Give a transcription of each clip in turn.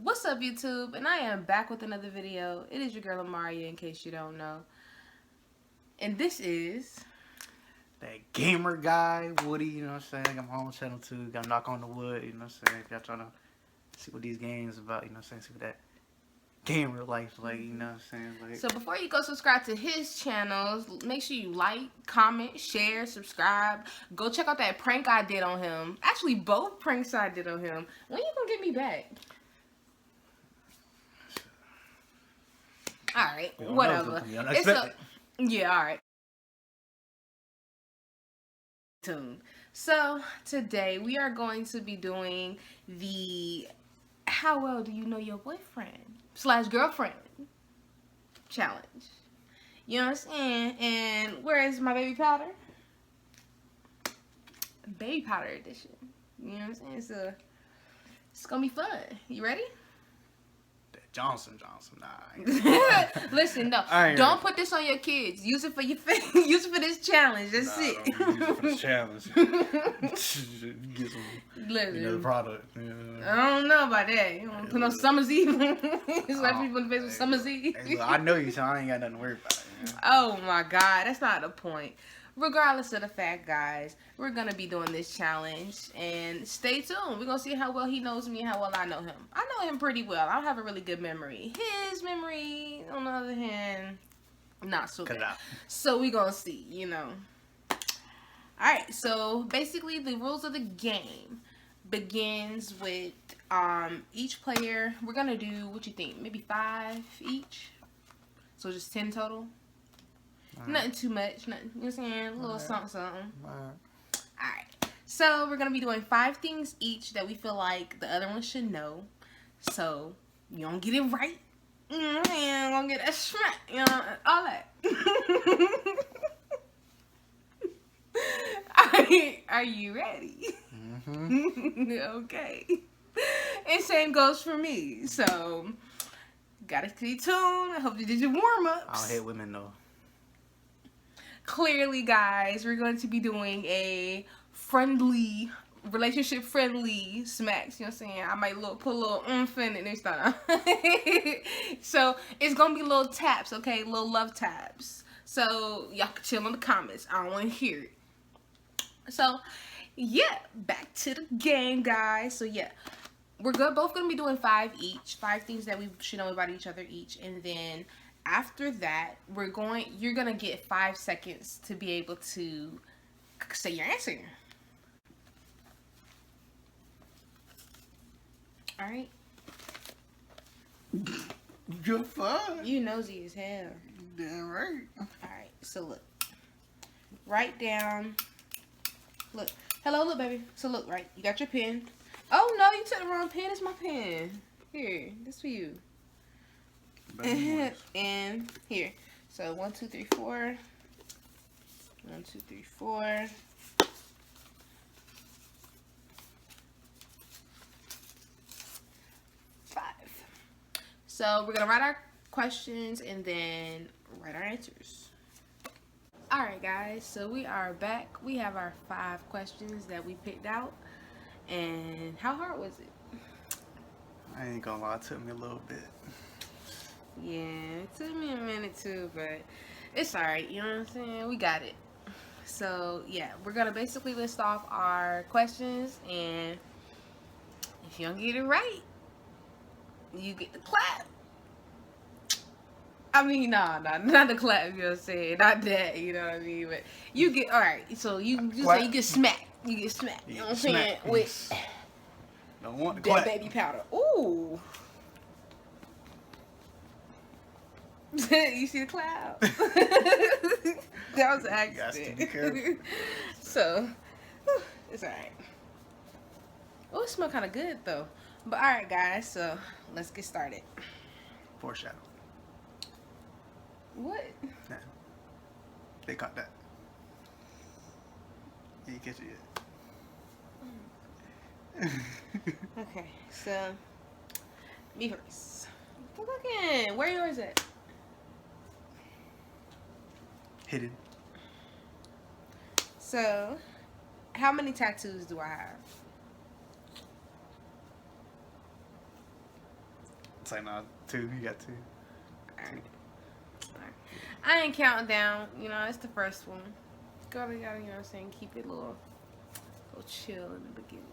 What's up, YouTube? And I am back with another video. It is your girl Amaria, in case you don't know. And this is that gamer guy, Woody, you know what I'm saying? I'm home channel 2, got to knock on the wood, you know what I'm saying? If y'all trying to see what these games about, you know what I'm saying? See what that gamer life like, you know what I'm saying? Like, so before you go subscribe to his channels, make sure you like, comment, share, subscribe. Go check out that prank I did on him. Actually, both pranks I did on him. When you gonna get me back? Alright, whatever. Yeah, alright. So today we are going to be doing the how well do you know your boyfriend / girlfriend challenge. You know what I'm saying? And where is my baby powder? Baby powder edition. You know what I'm saying? So it's gonna be fun. You ready? Johnson, nah. Listen, no, don't put this on your kids. Use it for your use it for this challenge. That's it. Don't use it for this challenge. Get some, the product. I don't know about that. You don't put no Summer's Eve. It's like people in the face with Summer's Eve. Look, I know you, so I ain't got nothing to worry about. Oh my God, that's not the point. Regardless of the fact, guys, we're going to be doing this challenge, and stay tuned. We're going to see how well he knows me and how well I know him. I know him pretty well. I have a really good memory. His memory, on the other hand, not so good. So we're going to see, you know. Alright, so basically the rules of the game begins with each player. We're going to do, what you think, maybe 5 each? So just 10 total? Nothing too much, nothing, you know what I'm saying? A little something. Alright. So we're gonna be doing 5 things each that we feel like the other one should know. So you don't get it right, you know what I'm saying? Gonna get that smack, you know, all that. Are you ready? Okay. And same goes for me. So gotta stay tuned. I hope you did your warm-ups. I don't hate women though. Clearly, guys, we're going to be doing a friendly, relationship-friendly smacks. You know what I'm saying? I might put a little oomph in it next time. So, it's going to be little taps, okay? Little love taps. So, y'all can chill in the comments. I don't want to hear it. So, yeah, back to the game, guys. So, yeah, we're both going to be doing 5 each. 5 things that we should know about each other each. And then after that, you're gonna get 5 seconds to be able to say your answer. All right. You're fine. You nosy as hell. Damn right. All right. So look, write down. Look. Hello, look, baby. So look, right. You got your pen. Oh no, you took the wrong pen. It's my pen. Here, this for you. And here, so 1 2 3 4 1 2 3 4 5. So we're gonna write our questions and then write our answers. Alright, guys, so we are back. We have our 5 questions that we picked out. And how hard was it? I ain't gonna lie, it took me a little bit. Yeah, it took me a minute too, but it's alright, you know what I'm saying? We got it. So, yeah, we're going to basically list off our questions, and if you don't get it right, you get the clap. I mean, nah, not the clap, you know what I'm saying? Not that, you know what I mean? But you get, alright, so you say you get smacked. You get smacked, you know what I'm saying? With don't want the that clap. baby powder. Ooh. You see the cloud? That was an accident. So, it's alright. Oh, it smells kind of good though. But alright, guys, so let's get started. Foreshadow. What? Nah. They caught that. You catch it yet. Okay, so me first. Good looking. Where yours at? Hidden. So, how many tattoos do I have? say no. 2. You got 2. Alright. I ain't counting down. You know, it's the first one. Gotta, you know what I'm saying, keep it a little chill in the beginning.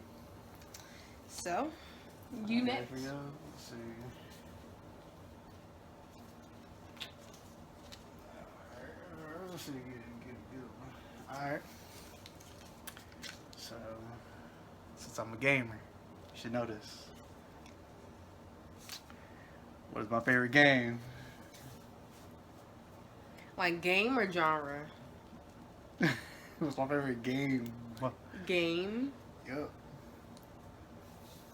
So, you next. Here we go. Let's see. Let's see. Good. Alright. So, since I'm a gamer, you should know this. What is my favorite game? Like game or genre? What's my favorite game? Game. Yep.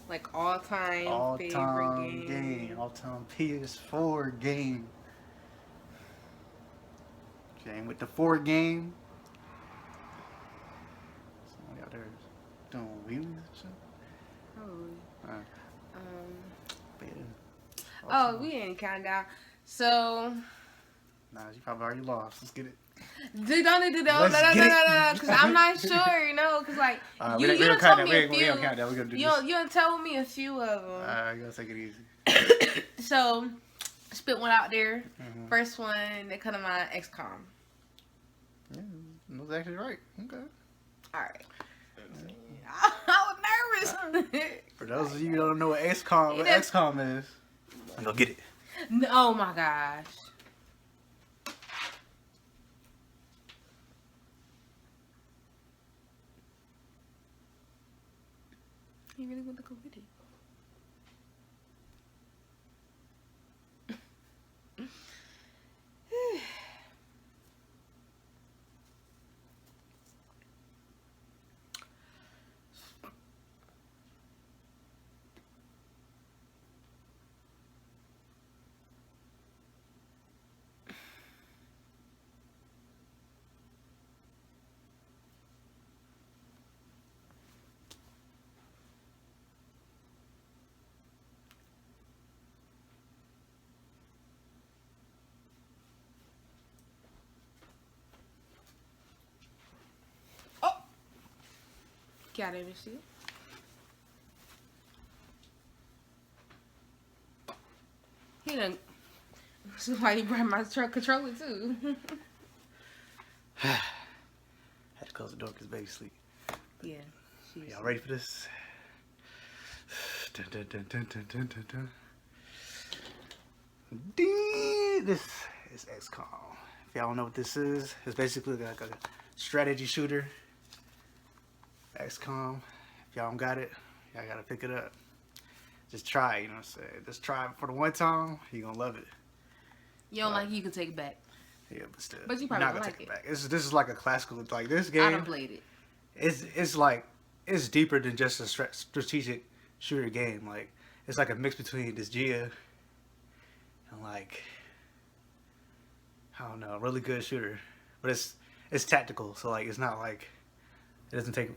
Like all-time favorite All-time game. All-time PS4 game. Game with the 4 game. Somebody out there is doing wheelies and shit. Probably. But yeah. Oh, we ain't counting down. So. Nah, you probably already lost. Let's get it. Don't do that. No. Because I'm not sure, you know. Because, like, you done told me a few. We don't count that. We're going to do this. You done told me a few of them. Alright, you got to take it easy. So, spit one out there. Mm-hmm. First one that come to mind, XCOM. Yeah, that was actually right. Okay. Alright. I was nervous. For those of you who don't know what XCOM is, I'm going to get it. Oh, my gosh. You really want to go with it? Got it, see? He done. This is why you brought my controller too. Had to close the door because baby's asleep. Yeah. Y'all ready for this? Dun, dun, dun, dun, dun, dun, dun, dun. This is XCOM. If y'all don't know what this is, it's basically like a strategy shooter. XCOM. If y'all don't got it, y'all gotta pick it up. Just try it, you know what I'm saying? Just try it for the one time, you're gonna love it. You don't like it, you can take it back. Yeah, but still. But you probably not don't gonna like take it. Back. This is like a classical, like this game. I done played it. It's like, it's deeper than just a strategic shooter game. Like, it's like a mix between this Gia and like, I don't know, a really good shooter. But it's tactical, so like, it's not like, it doesn't take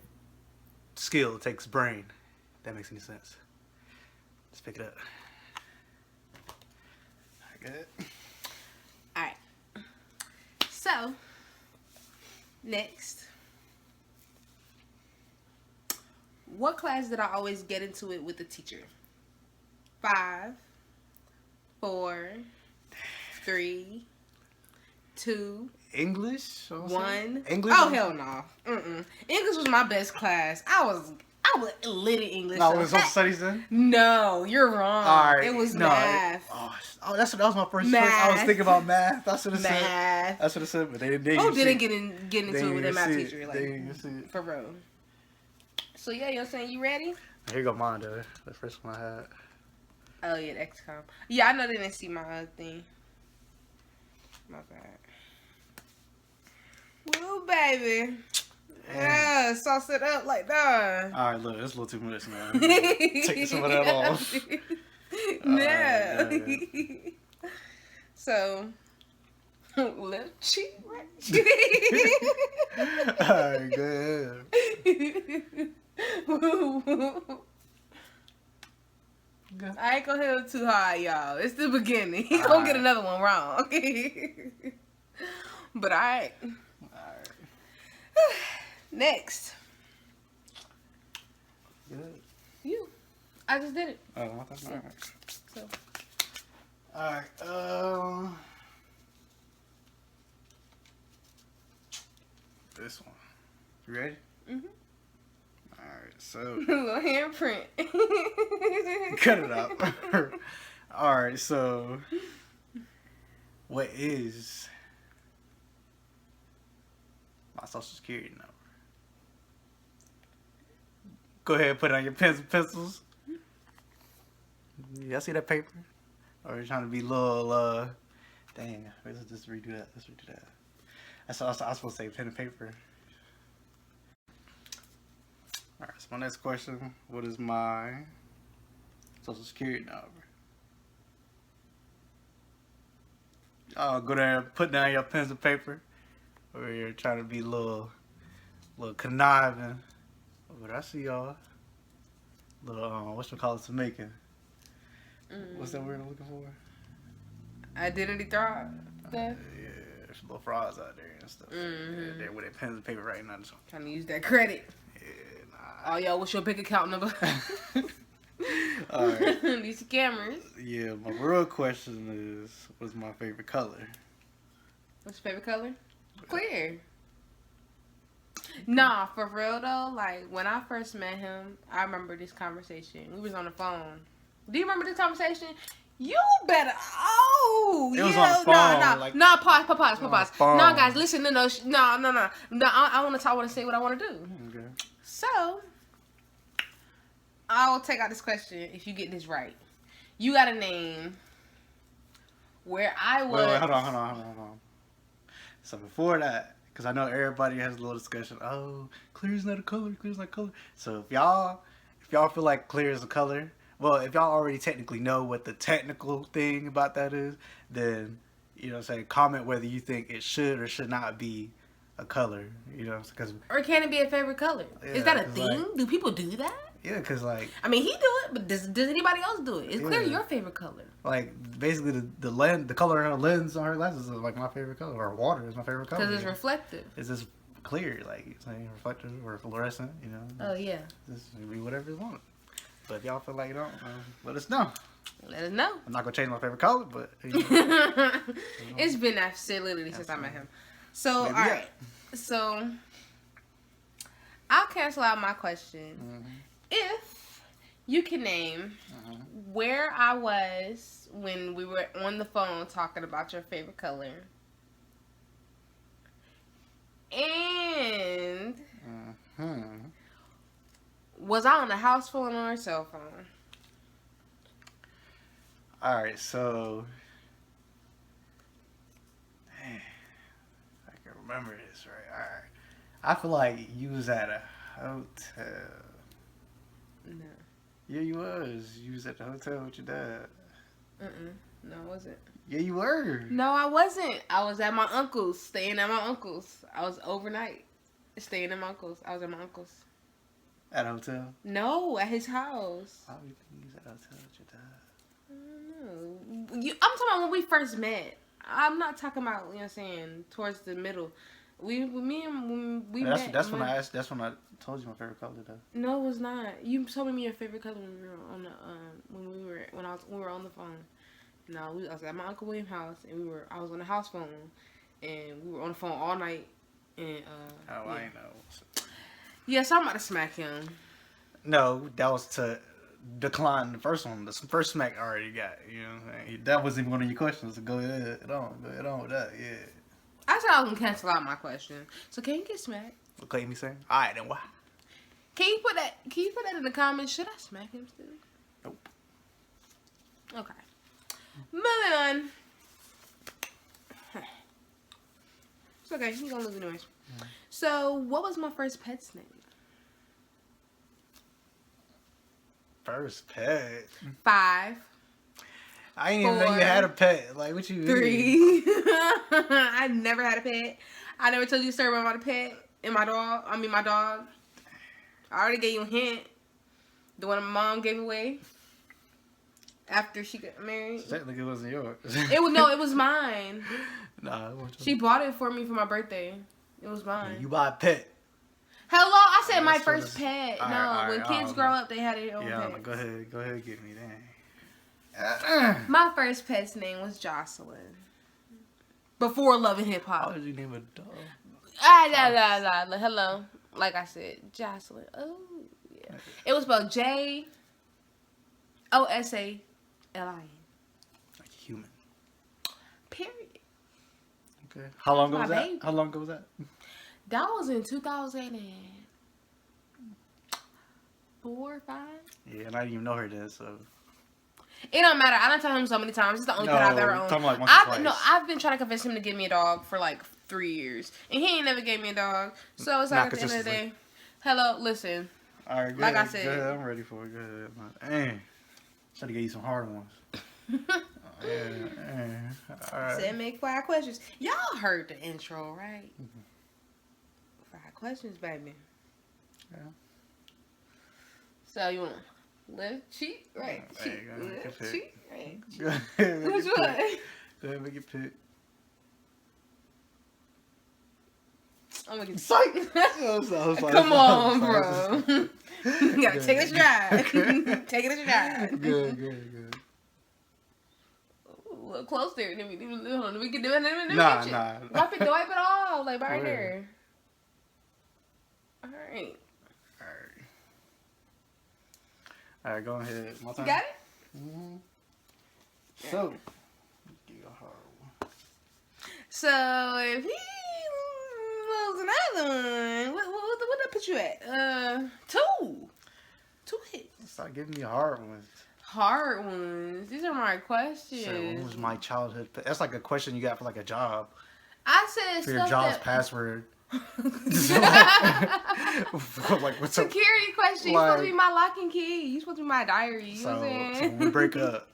skill, it takes brain. If that makes any sense. Let's pick it up. Alright, good. Alright. So, next. What class did I always get into it with the teacher? 5, 4, 3, 2, English? 1. English? Oh, hell no. English was my best class. I was lit in English. No, so it was social studies then? No, you're wrong. Alright. It was no, math. That was my first choice. I was thinking about math. I should have said. I should have said, but they didn't. Who didn't get into it with their math teacher? They Like, didn't see it. for real. So yeah, you know what I'm saying? You ready? Here go mine though. The first one I had. Oh yeah, XCOM. Yeah, I know they didn't see my other thing. My bad. Woo, baby. Yeah, sauce it up like that. Alright, look, it's a little too much now. Take some of that off. Yeah. Right. So, left cheek, right cheek. Alright, good. I ain't gonna hit him too hard, y'all. It's the beginning. He gonna get another one wrong, okay? But alright. Alright. Next. Good. You. I just did it. Oh, I thought, alright. So, Alright, this one. You ready? Mm-hmm. Alright, so. Little handprint. Cut it out. Alright, so. What is my social security number? Go ahead and put it on your pens and pencils. Y'all see that paper? Or you trying to be little, dang, let's just redo that. Let's redo that. I was supposed to say pen and paper. Alright, so my next question, what is my social security number? Oh, go there and put down your pens and paper. Or you're trying to be little conniving. But I see y'all. Little, whatchamacallit Jamaican. What's that word I'm looking for? Identity fraud stuff. Yeah, there's little frauds out there and stuff. Yeah, they're with their pens and paper right now. Trying to use that credit. Yeah, nah. Oh, yo, what's your bank account number? Alright. These cameras. Yeah, my real question is, what's my favorite color? What's your favorite color? Clear. Nah, for real though, like when I first met him, I remember this conversation. We was on the phone. Do you remember this conversation? You better. Oh, It yeah. was on the phone, No, pause. phone. No, guys, listen. No. I want to say what I want to do. Okay. So, I'll take out this question if you get this right. You got to name where I was. Wait, hold on. So before that, because I know everybody has a little discussion. Oh, clear is not a color. Clear is not a color. So if y'all feel like clear is a color, well, if y'all already technically know what the technical thing about that is, then comment whether you think it should or should not be a color. Because Or can it be a favorite color? Is that a 'cause, thing? like- Do people do that? yeah, because like I mean, he do it, but does anybody else do it? It's clear Yeah. your favorite color. basically the lens, the color in her lens on her glasses is like my favorite color, or water is my favorite color. Because it's reflective. It's just clear, like it's like reflective or fluorescent. Oh, yeah. Just be whatever you want. But if y'all feel like you don't, let us know. Let us know. I'm not gonna change my favorite color, but It's been absolutely since I met him. So, Maybe, alright. So, I'll cancel out my question. If you can name where I was when we were on the phone talking about your favorite color. And was I on a house phone or a cell phone? All right, so I can remember this, right? All right, I feel like you was at a hotel. No. Yeah, you was. You was at the hotel with your dad. No, I wasn't. Yeah, you were. No, I wasn't. I was at my uncle's, staying at my uncle's. I was overnight, staying at my uncle's. I was at my uncle's. At a hotel? No, at his house. Why would you think you was at a hotel with your dad? I don't know. I'm talking about when we first met. I'm not talking about, you know what I'm saying, towards the middle. When we met. That's when I asked. That's when I told you my favorite color, though. No, it was not. You told me your favorite color when we were on the when we were on the I was at my Uncle William's house, and I was on the house phone, and we were on the phone all night. And I ain't know. Yeah, so I'm about to smack him. No, that was to decline the first one. The first smack I already got. You know what I'm saying? That wasn't even one of your questions. So go ahead on with that. Yeah. I said I was gonna cancel out my question. So can you get smacked? Okay, me saying. All right, then why? Can you put that in the comments? Should I smack him still? Nope. Okay. Moving on. It's okay. You're gonna lose anyways. So, what was my first pet's name? First pet. 5, I didn't even know 4, you had a pet. Like, what you mean? 3. I never had a pet. I never told you a story about a pet and my dog. I already gave you a hint. The one my mom gave away after she got married. So technically, it wasn't yours. It was mine. Nah, it wasn't. She bought it for me for my birthday. It was mine. You buy a pet. Hello, I said my That's what first it's- pet. all No, right, when all kids right. grow up, they had their own Yeah, pets. go ahead, get me that. My first pet's name was Jocelyn. Before loving hip How hop. did you name a dog? Hello. Like I said, Jocelyn. Oh, yeah. It was spelled Josalin. Like a human. Period. Okay. How long ago was My that? baby. How long ago was that? That was in 2004 or 5. Yeah, and I didn't even know her then, so. It don't matter. I done told him so many times. It's the only pet I've ever owned. Like once or twice. I've been trying to convince him to give me a dog for like 3 years, and he ain't never gave me a dog. So it's like at the end of the day, hello, listen. All right, good. Like I said, good. I'm ready for it. Good. Dang, trying to get you some hard ones. All right. Said make 5 questions. Y'all heard the intro, right? 5 questions, baby. Yeah. So you want left cheek, right cheek, left cheek, right cheek. Go ahead, Which one? Go ahead, make it pick. I'm gonna get Psych. Come on, bro. You gotta take it a stride. Take it a stride. Good. A little closer. Let me can do it. Nah. Wipe it off, like right there. All right. All right, go ahead. My turn. You got it? Mm-hmm. So, give you a hard one. So if he moves another one, what that put you at? 2 hits. Stop giving me hard ones. Hard ones. These are my questions. So, what was my childhood pet? That's like a question you got for like a job. I said for your job's password. Like, what's up? Security question. You're supposed to be my lock and key. You're supposed to be my diary. You know what I'm saying? So when we break up,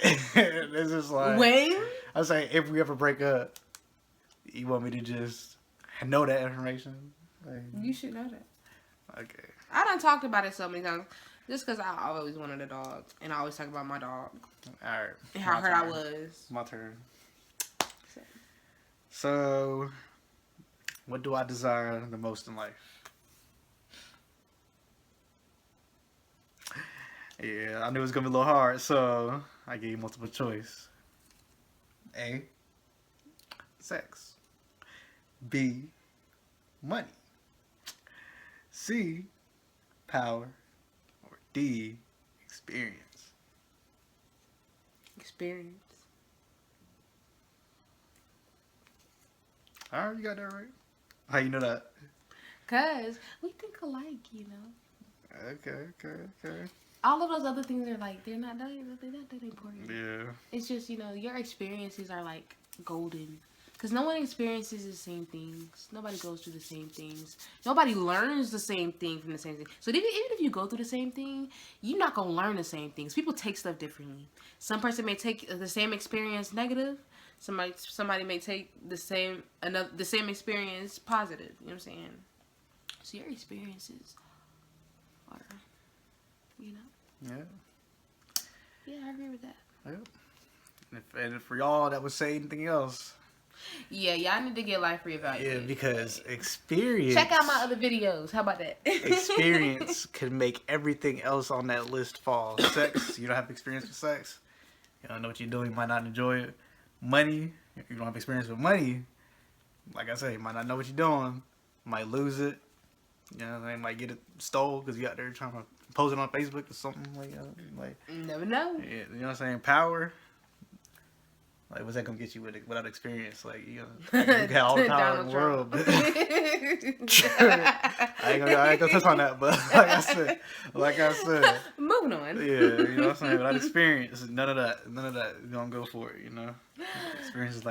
it's just like when? I say if we ever break up, you want me to just know that information? Like, You should know that. Okay. I done talked about it so many times. Just because I always wanted a dog. And I always talk about my dog. Alright. And how hurt I was. My turn. So, what do I desire the most in life? Yeah, I knew it was going to be a little hard, so I gave you multiple choice. A, sex. B, money. C, power. Or D, experience. Experience. Alright, you got that right. How you know that? Because we think alike, you know. Okay. All of those other things are like, they're not that important. Yeah. It's just, you know, your experiences are like golden. Because no one experiences the same things. Nobody goes through the same things. Nobody learns the same thing from the same thing. So even if you go through the same thing, you're not going to learn the same things. People take stuff differently. Some person may take the same experience negative. Somebody may take the same experience positive. You know what I'm saying? So your experiences are, you know. Yeah. Yeah, I agree with that. Yep. And for y'all that would say anything else. Yeah, y'all need to get life reevaluated. Yeah, because experience. Check out my other videos. How about that? Experience could make everything else on that list fall. Sex, you don't have experience with sex. You don't know what you're doing. You might not enjoy it. Money, if you don't have experience with money, like I said, you might not know what you're doing. Might lose it. You know, they might get it stole because you out there trying to post it on Facebook or something like that. Like, never know. Yeah, you know what I'm saying? Power. Like, what's that gonna get you without experience? Like, you know, you got all the power in the world. But I ain't gonna touch on that, but like I said. Moving on. Yeah, you know what I'm saying? Without experience, none of that. You're gonna go for it, you know? Experience is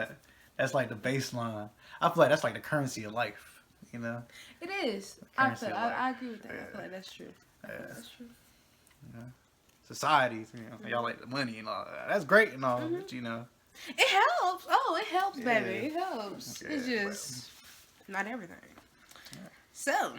that's like the baseline. I feel like that's like the currency of life, you know? It is. I agree with that. Yeah. I feel like that's true. That's true. You know? Societies, you know, y'all like the money and all that. That's great and all, but you know. It helps. Oh, it helps, baby. It helps. Yeah, it's just not everything. Yeah. So,